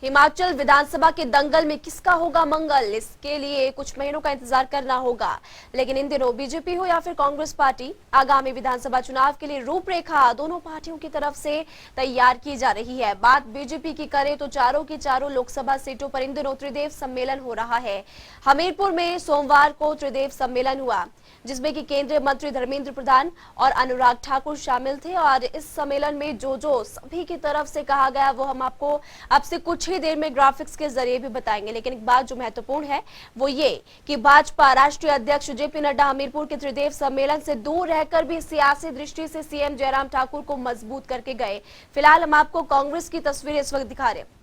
हिमाचल विधानसभा के दंगल में किसका होगा मंगल, इसके लिए कुछ महीनों का इंतजार करना होगा। लेकिन इन दिनों बीजेपी हो या फिर कांग्रेस पार्टी, आगामी विधानसभा चुनाव के लिए रूपरेखा दोनों पार्टियों की तरफ से तैयार की जा रही है। बात बीजेपी की करें तो चारों की चारों लोकसभा सीटों पर इन दिनों त्रिदेव सम्मेलन हो रहा है। हमीरपुर में सोमवार को त्रिदेव सम्मेलन हुआ, जिसमें कि केंद्रीय मंत्री धर्मेंद्र प्रधान और अनुराग ठाकुर शामिल थे। और इस सम्मेलन में जो सभी की तरफ से कहा गया वो हम आपको अब से कुछ ही देर में ग्राफिक्स के जरिए भी बताएंगे। लेकिन एक बात जो महत्वपूर्ण है वो ये कि भाजपा राष्ट्रीय अध्यक्ष जेपी नड्डा हमीरपुर के त्रिदेव सम्मेलन से दूर रहकर भी सियासी दृष्टि से सीएम जयराम ठाकुर को मजबूत करके गए। फिलहाल हम आपको कांग्रेस की तस्वीरें इस वक्त दिखा रहे हैं।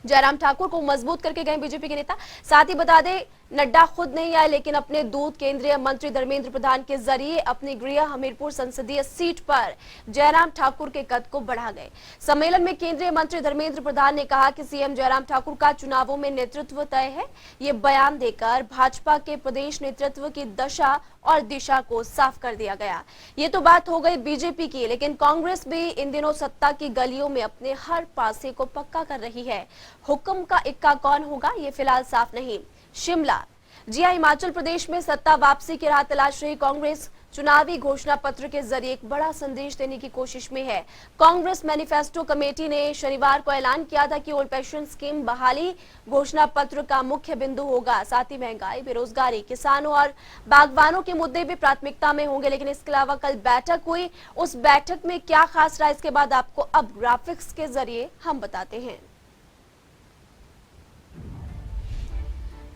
जयराम ठाकुर को मजबूत करके गए बीजेपी के नेता। साथ ही बता दें, नड्डा खुद नहीं आए लेकिन अपने दूत केंद्रीय मंत्री धर्मेंद्र प्रधान के जरिए अपनी गृह हमीरपुर संसदीय सीट पर जयराम ठाकुर के कद को बढ़ा गए। सम्मेलन में केंद्रीय मंत्री धर्मेंद्र प्रधान ने कहा कि सीएम जयराम ठाकुर का चुनावों में नेतृत्व तय है। ये बयान देकर भाजपा के प्रदेश नेतृत्व की दशा और दिशा को साफ कर दिया गया। ये तो बात हो गई बीजेपी की, लेकिन कांग्रेस भी इन दिनों सत्ता की गलियों में अपने हर पासे को पक्का कर रही है। हुक्म का इक्का कौन होगा ये फिलहाल साफ नहीं। शिमला, जी हां, हिमाचल प्रदेश में सत्ता वापसी की राह तलाश रही कांग्रेस चुनावी घोषणा पत्र के जरिए एक बड़ा संदेश देने की कोशिश में है। कांग्रेस मैनिफेस्टो कमेटी ने शनिवार को ऐलान किया था कि ओल्ड पेंशन स्कीम बहाली घोषणा पत्र का मुख्य बिंदु होगा। साथ ही महंगाई, बेरोजगारी, किसानों और बागवानों के मुद्दे भी प्राथमिकता में होंगे। लेकिन इसके अलावा कल बैठक हुई, उस बैठक में क्या खास रहा इसके बाद आपको अब ग्राफिक्स के जरिए हम बताते हैं।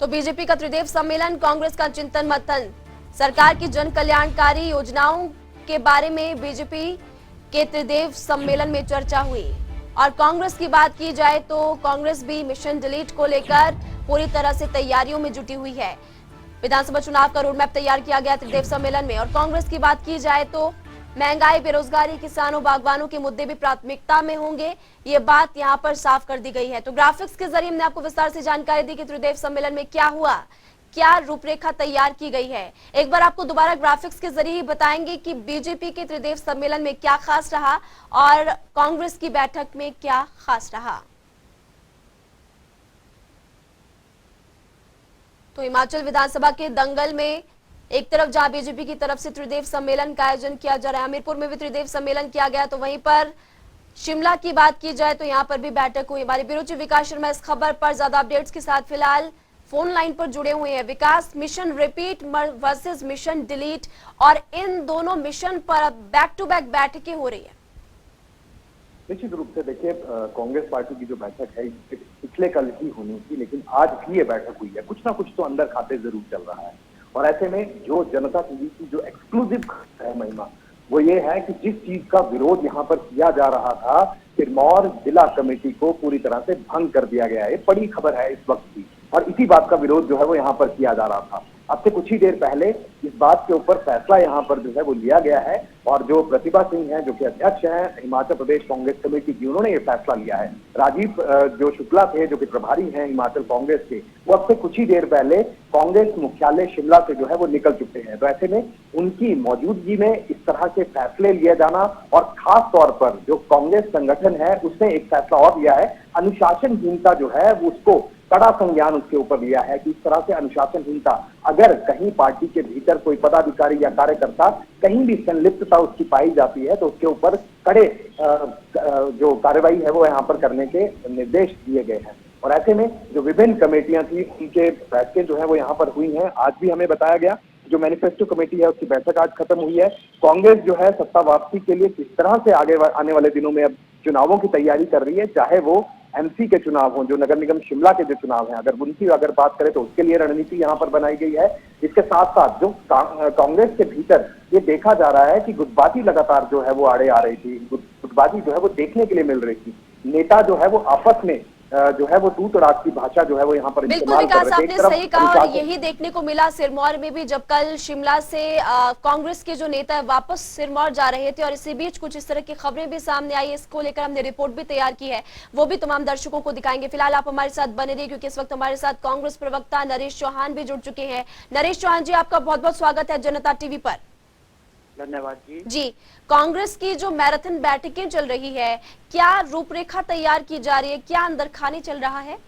तो बीजेपी का त्रिदेव सम्मेलन, कांग्रेस का चिंतन मंथन, सरकार की जन कल्याणकारी योजनाओं के बारे में बीजेपी के त्रिदेव सम्मेलन में चर्चा हुई। और कांग्रेस की बात की जाए तो कांग्रेस भी मिशन डिलीट को लेकर पूरी तरह से तैयारियों में जुटी हुई है। विधानसभा चुनाव का रोडमैप तैयार किया गया त्रिदेव सम्मेलन में। और कांग्रेस की बात की जाए तो महंगाई, बेरोजगारी, किसानों, बागवानों के मुद्दे भी प्राथमिकता में होंगे, ये बात यहां पर साफ कर दी गई है। तो ग्राफिक्स के जरिए हमने आपको विस्तार से जानकारी दी कि त्रिदेव सम्मेलन में क्या हुआ, क्या रूपरेखा तैयार की गई है। एक बार आपको दोबारा ग्राफिक्स के जरिए बताएंगे कि बीजेपी के त्रिदेव सम्मेलन में क्या खास रहा और कांग्रेस की बैठक में क्या खास रहा। तो हिमाचल विधानसभा के दंगल में एक तरफ जहां बीजेपी की तरफ से त्रिदेव सम्मेलन का आयोजन किया जा रहा है, हमीरपुर में भी त्रिदेव सम्मेलन किया गया, तो वहीं पर शिमला की बात की जाए तो यहां पर भी बैठक हुई। हमारे ब्यूरो चीफ विकास शर्मा इस खबर पर ज्यादा अपडेट्स के साथ फिलहाल फोन लाइन पर जुड़े हुए हैं। Vikas, mission repeat versus mission delete, और इन दोनों मिशन पर बैक टू बैक बैठकें हो रही है। निश्चित रूप से देखिए, कांग्रेस पार्टी की जो बैठक है पिछले कल ही होनी थी, लेकिन आज भी ये बैठक हुई है। कुछ ना कुछ तो अंदर खाते जरूर चल रहा है। और ऐसे में जो जनता टीवी की जो एक्सक्लूसिव है महिमा, वो ये है कि जिस चीज का विरोध यहाँ पर किया जा रहा था, सिरमौर जिला कमेटी को पूरी तरह से भंग कर दिया गया है। बड़ी खबर है इस वक्त की, और इसी बात का विरोध जो है वो यहाँ पर किया जा रहा था। अब से कुछ ही देर पहले इस बात के ऊपर फैसला यहाँ पर जो है वो लिया गया है, और जो प्रतिभा सिंह हैं, जो कि अध्यक्ष हैं हिमाचल प्रदेश कांग्रेस कमेटी की, उन्होंने ये फैसला लिया है। राजीव जो शुक्ला थे, जो कि प्रभारी हैं हिमाचल कांग्रेस के, वो अब से कुछ ही देर पहले कांग्रेस मुख्यालय शिमला से जो है वो निकल चुके हैं। तो ऐसे में उनकी मौजूदगी में इस तरह के फैसले लिए जाना, और खास तौर पर जो कांग्रेस संगठन है उसने एक फैसला और लिया है, अनुशासनहीनता जो है वो उसको कड़ा संज्ञान उसके ऊपर लिया है कि इस तरह से अनुशासनहीनता, अगर कहीं पार्टी के भीतर कोई पदाधिकारी या कार्यकर्ता कहीं भी संलिप्तता उसकी पाई जाती है तो उसके ऊपर कड़े जो कार्रवाई है वो यहाँ पर करने के निर्देश दिए गए हैं। और ऐसे में जो विभिन्न कमेटियां थी उनके बैठकें जो है वो यहाँ पर हुई हैं। आज भी हमें बताया गया जो मैनिफेस्टो कमेटी है उसकी बैठक आज खत्म हुई है। कांग्रेस जो है सत्ता वापसी के लिए किस तरह से आगे आने वाले दिनों में अब चुनावों की तैयारी कर रही है, चाहे वो एमसी के चुनाव हो, जो नगर निगम शिमला के जो चुनाव हैं, अगर बात करें तो उसके लिए रणनीति यहाँ पर बनाई गई है। इसके साथ साथ जो कांग्रेस के भीतर ये देखा जा रहा है कि गुटबाजी लगातार जो है वो आड़े आ रही थी, गुटबाजी जो है वो देखने के लिए मिल रही थी। नेता जो है वो आपस में जो है वो तू तड़ाक की भाषा जो है वो यहाँ पर बिल्कुल विकास, आपने सही कहा, और यही देखने को मिला सिरमौर में भी, जब कल शिमला से कांग्रेस के जो नेता है वापस सिरमौर जा रहे थे। और इसी बीच कुछ इस तरह की खबरें भी सामने आई, इसको लेकर हमने रिपोर्ट भी तैयार की है, वो भी तमाम दर्शकों को दिखाएंगे। फिलहाल आप हमारे साथ बने रहिए, क्योंकि इस वक्त हमारे साथ कांग्रेस प्रवक्ता नरेश चौहान भी जुड़ चुके हैं। नरेश चौहान जी, आपका बहुत बहुत स्वागत है जनता टीवी पर। धन्यवाद जी। जी, कांग्रेस की जो मैराथन बैठकें चल रही है, क्या रूपरेखा तैयार की जा रही है, क्या अंदर खाने चल रहा है?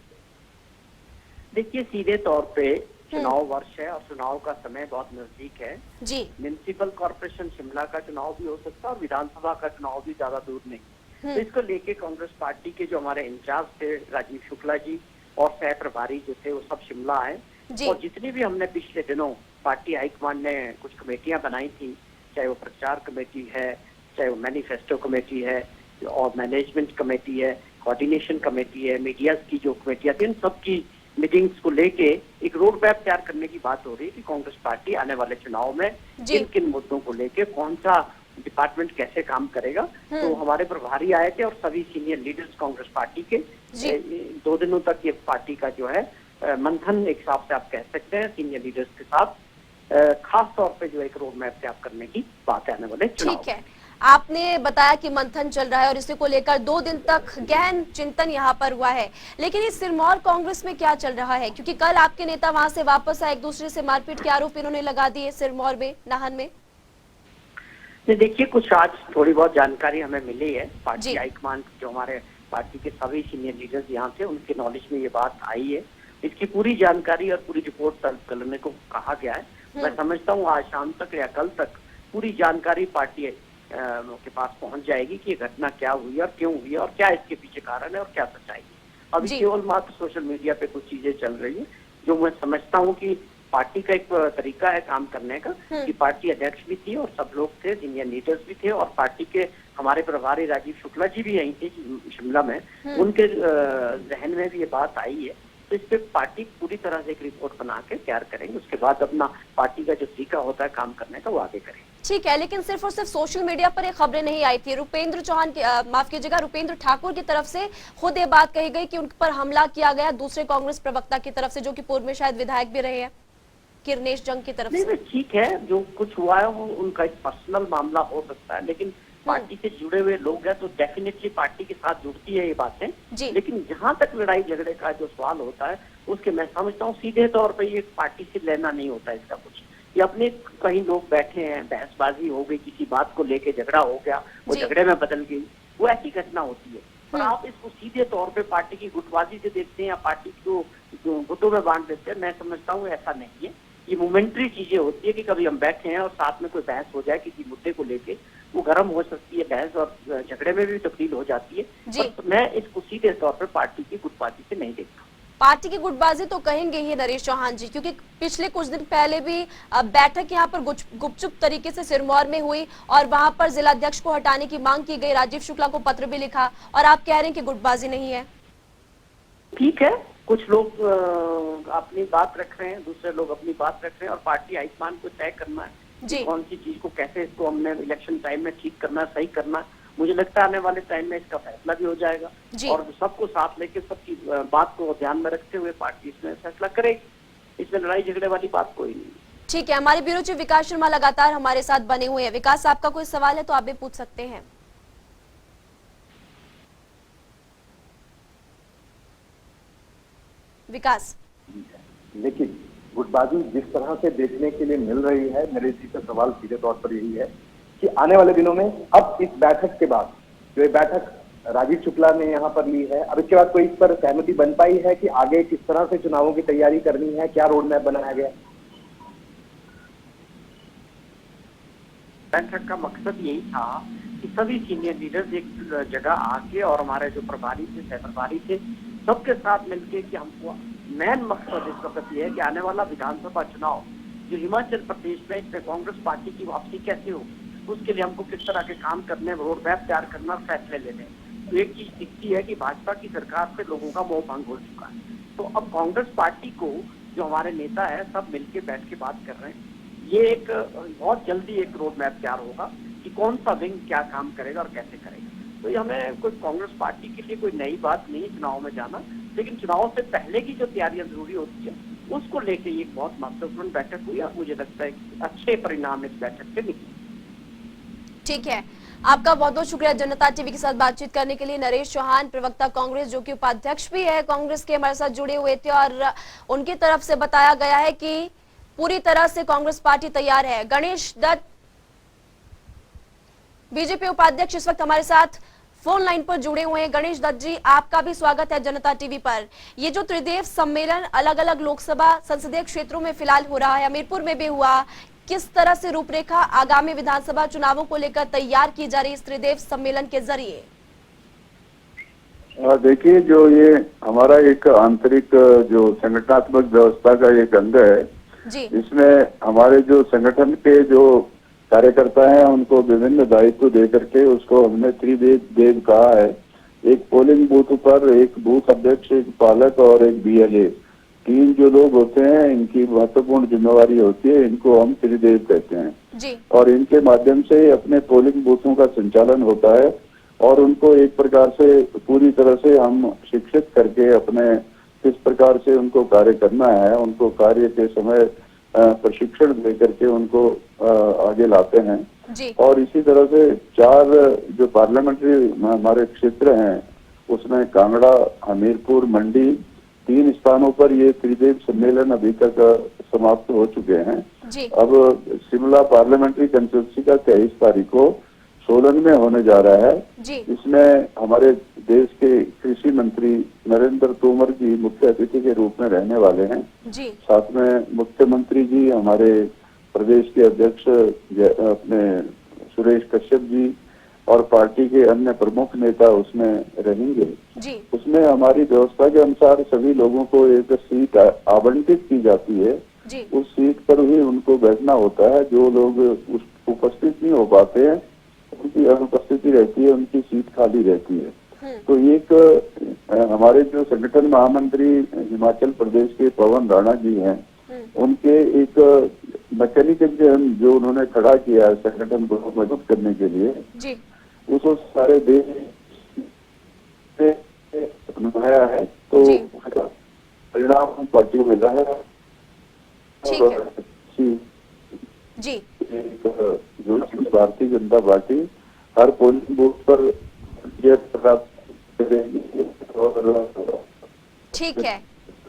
देखिए, सीधे तौर पे हम्म। चुनाव वर्ष है और चुनाव का समय बहुत नजदीक है। जी। म्युनिसिपल कॉर्पोरेशन शिमला का चुनाव भी हो सकता है और विधानसभा का चुनाव भी ज्यादा दूर नहीं। तो इसको लेके कांग्रेस पार्टी के जो हमारे इंचार्ज थे राजीव शुक्ला जी और सह प्रभारी जो थे वो सब शिमला आए। जी। और जितनी भी हमने पिछले दिनों पार्टी हाईकमान ने कुछ कमेटियां बनाई थी, चाहे वो प्रचार कमेटी है, चाहे वो मैनिफेस्टो कमेटी है और मैनेजमेंट कमेटी है, कोऑर्डिनेशन कमेटी है, मीडिया की जो कमेटियां थी, इन सब की मीटिंग्स को लेके एक रोड मैप तैयार करने की बात हो रही है कि कांग्रेस पार्टी आने वाले चुनाव में किन किन मुद्दों को लेके कौन सा डिपार्टमेंट कैसे काम करेगा। तो हमारे प्रभारी आए थे और सभी सीनियर लीडर्स कांग्रेस पार्टी के 2 दिनों तक ये पार्टी का जो है मंथन एक हिसाब से आप कह सकते हैं सीनियर लीडर्स के साथ, खास तौर पे जो एक रोड मैप तैयार करने की बात है आने वाले चुनाव। ठीक है, आपने बताया कि मंथन चल रहा है और इसी को लेकर 2 दिन तक गहन चिंतन यहाँ पर हुआ है, लेकिन इस सिरमौर कांग्रेस में क्या चल रहा है? क्योंकि कल आपके नेता वहां से वापस आए, एक दूसरे से मारपीट के आरोप इन्होंने लगा दिए सिरमौर में, नाहन में। देखिए, कुछ आज थोड़ी बहुत जानकारी हमें मिली है। पार्टी हाईकमान जो हमारे पार्टी के सभी सीनियर लीडर्स यहाँ थे उनके नॉलेज में ये बात आई है। इसकी पूरी जानकारी और पूरी रिपोर्ट तलब करने को कहा गया है। मैं समझता हूँ आज शाम तक या कल तक पूरी जानकारी पार्टी के पास पहुंच जाएगी कि ये घटना क्या हुई और क्यों हुई और क्या इसके पीछे कारण है और क्या सच्चाई है। अभी केवल मात्र सोशल मीडिया पे कुछ चीजें चल रही है जो मैं समझता हूँ कि पार्टी का एक तरीका है काम करने का, कि पार्टी अध्यक्ष भी थी और सब लोग थे, सीनियर लीडर्स भी थे और पार्टी के हमारे प्रभारी राजीव शुक्ला जी भी यहीं थे शिमला में, उनके जहन में भी ये बात आई है। तो इस पे पार्टी पूरी तरह से एक रिपोर्ट बना के तैयार करेंगे, उसके बाद अपना पार्टी का जो तरीका होता है काम करने का वो आगे करेंगे। ठीक है, लेकिन सिर्फ और सिर्फ सोशल मीडिया पर ये खबरें नहीं आई थी। रुपेंद्र चौहान की माफ कीजिएगा, रुपेंद्र ठाकुर की तरफ से खुद ये बात कही गई कि उन पर हमला किया गया दूसरे कांग्रेस प्रवक्ता की तरफ से, जो कि पूर्व में शायद विधायक भी रहे हैं, किरनेश जंग की तरफ से। ठीक है, जो कुछ हुआ है वो उनका एक पर्सनल मामला हो सकता है, लेकिन पार्टी से जुड़े हुए लोग हैं तो डेफिनेटली पार्टी के साथ जुड़ती है ये बातें। लेकिन जहां तक लड़ाई झगड़े का जो सवाल होता है उसके मैं समझता हूँ सीधे तौर पर ये पार्टी से लेना नहीं होता इसका कुछ। ये अपने कहीं लोग बैठे हैं, बहसबाजी हो गई, किसी बात को लेके झगड़ा हो गया, वो झगड़े में बदल गई, वो ऐसी घटना होती है। पर आप इसको सीधे तौर पे पार्टी की गुटबाजी से देखते हैं या पार्टी को गुटों में बांट देते हैं, मैं समझता हूँ ऐसा नहीं है। ये मोमेंट्री चीजें होती है कि कभी हम बैठे हैं और साथ में कोई बहस हो जाए किसी मुद्दे को लेके, वो गर्म हो सकती है बहस और झगड़े में भी तब्दील हो जाती है। पर मैं इसको सीधे तौर पर पार्टी की गुटबाजी से नहीं देखता। पार्टी की गुटबाजी तो कहेंगे ही नरेश चौहान जी, क्योंकि पिछले कुछ दिन पहले भी बैठक यहाँ पर गुपचुप तरीके से सिरमौर में हुई और वहां पर जिलाध्यक्ष को हटाने की मांग की गई, राजीव शुक्ला को पत्र भी लिखा, और आप कह रहे हैं कि गुटबाजी नहीं है। ठीक है, कुछ लोग अपनी बात रख रहे हैं, दूसरे लोग अपनी बात रख रहे हैं और पार्टी हाईकमान को तय करना है कि कौन सी चीज को कैसे इसको हमने इलेक्शन टाइम में ठीक करना, सही करना। मुझे लगता है आने वाले टाइम में इसका फैसला भी हो जाएगा और सबको साथ लेके सबकी बात को ध्यान में रखते हुए पार्टी इसमें फैसला करेगी। इसमें लड़ाई झगड़े वाली बात कोई नहीं। ठीक है, हमारे ब्यूरो चीफ विकास शर्मा लगातार हमारे साथ बने हुए हैं। विकास, आपका कोई सवाल है तो आप भी पूछ सकते हैं। विकास, लेकिन गुटबाजी जिस तरह से देखने के लिए मिल रही है, मेरे जी का सवाल सीधे तौर पर यही है कि आने वाले दिनों में अब इस बैठक के बाद जो ये बैठक राजीव शुक्ला ने यहाँ पर ली है, अब इसके बाद कोई इस पर सहमति बन पाई है कि आगे किस तरह से चुनावों की तैयारी करनी है, क्या रोड मैप बनाया गया? बैठक का मकसद यही था कि सभी सीनियर लीडर्स एक जगह आके और हमारे जो प्रभारी थे, सह प्रभारी थे, सबके साथ मिलके कि हमको मेन मकसद इस वक्त ये है कि आने वाला विधानसभा चुनाव जो हिमाचल प्रदेश में, इसमें कांग्रेस पार्टी की वापसी कैसे हो, उसके लिए हमको किस तरह के काम करने, रोड मैप तैयार करना, फैसले लेने। तो एक चीज दिखती है कि भाजपा की सरकार से लोगों का मोह भंग हो चुका है। तो अब कांग्रेस पार्टी को जो हमारे नेता है सब मिलके बैठ के बात कर रहे हैं। ये एक बहुत जल्दी एक रोड मैप तैयार होगा कि कौन सा विंग क्या काम करेगा और कैसे करेगा। तो ये हमें कोई कांग्रेस पार्टी के लिए कोई नई बात नहीं है चुनाव में जाना, लेकिन चुनाव से पहले की जो तैयारियां जरूरी होती है उसको लेके ये बहुत महत्वपूर्ण बैठक हुई और मुझे लगता है कि अच्छे परिणाम इस बैठक से निकले। ठीक है, आपका बहुत बहुत शुक्रिया जनता टीवी के साथ बातचीत करने के लिए। नरेश चौहान, प्रवक्ता कांग्रेस, जो कि उपाध्यक्ष भी है कांग्रेस के, हमारे साथ जुड़े हुए थे और उनकी तरफ से बताया गया है कि पूरी तरह से कांग्रेस पार्टी तैयार है। गणेश दत्त, बीजेपी उपाध्यक्ष इस वक्त हमारे साथ फोन लाइन पर जुड़े हुए हैं। गणेश दत्त जी, आपका भी स्वागत है जनता टीवी पर। ये जो त्रिदेव सम्मेलन अलग अलग लोकसभा संसदीय क्षेत्रों में फिलहाल हो रहा है, हमीरपुर में भी हुआ, किस तरह से रूपरेखा आगामी विधानसभा चुनावों को लेकर तैयार की जा रही इस त्रिदेव सम्मेलन के जरिए? देखिए, जो ये हमारा एक आंतरिक जो संगठनात्मक व्यवस्था का एक अंग है, जी इसमें हमारे जो संगठन के जो कार्यकर्ता हैं उनको विभिन्न दायित्व दे करके उसको हमने त्रिदेव कहा है। एक पोलिंग बूथ पर एक बूथ अध्यक्ष, एक पालक और एक बीएलए, तीन जो लोग होते हैं इनकी महत्वपूर्ण जिम्मेवारी होती है। इनको हम त्रिदेव कहते हैं जी और इनके माध्यम से अपने पोलिंग बूथों का संचालन होता है और उनको एक प्रकार से पूरी तरह से हम शिक्षित करके अपने किस प्रकार से उनको कार्य करना है, उनको कार्य के समय प्रशिक्षण दे करके उनको आगे लाते हैं। जी और इसी तरह से 4 जो पार्लियामेंट्री हमारे क्षेत्र हैं उसमें कांगड़ा, हमीरपुर, मंडी, 3 स्थानों पर ये त्रिदेव सम्मेलन अभी तक समाप्त हो चुके हैं। जी अब शिमला पार्लियामेंट्री कंस्टिट्यूंसी का 23 तारीख को सोलन में होने जा रहा है। जी इसमें हमारे देश के कृषि मंत्री नरेंद्र तोमर जी मुख्य अतिथि के रूप में रहने वाले हैं। जी साथ में मुख्यमंत्री जी, हमारे प्रदेश के अध्यक्ष अपने सुरेश कश्यप जी और पार्टी के अन्य प्रमुख नेता उसमें रहेंगे। जी उसमें हमारी व्यवस्था के अनुसार सभी लोगों को एक सीट आवंटित की जाती है। जी उस सीट पर ही उनको बैठना होता है। जो लोग उपस्थित नहीं हो पाते हैं उनकी अनुपस्थिति रहती है, उनकी सीट खाली रहती है। तो एक हमारे जो संगठन महामंत्री हिमाचल प्रदेश के पवन राणा जी हैं, उनके एक मैकेनिज्म जो उन्होंने खड़ा किया है संगठन को मजबूत करने के लिए, जी उसको सारे देश से अपनाया है। तो जी। परिणाम पार्टी को मिला है। ठीक है। जी जो भारतीय जनता पार्टी हर पोलिंग बूथ पर ये प्राप्त करेगी और ठीक है।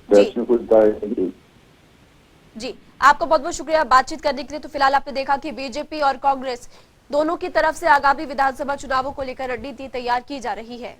देश में कुछ दायेगी। जी, आपका बहुत बहुत शुक्रिया बातचीत करने के लिए। तो फिलहाल आपने देखा कि बीजेपी और कांग्रेस दोनों की तरफ से आगामी विधानसभा चुनावों को लेकर रणनीति तैयार की जा रही है।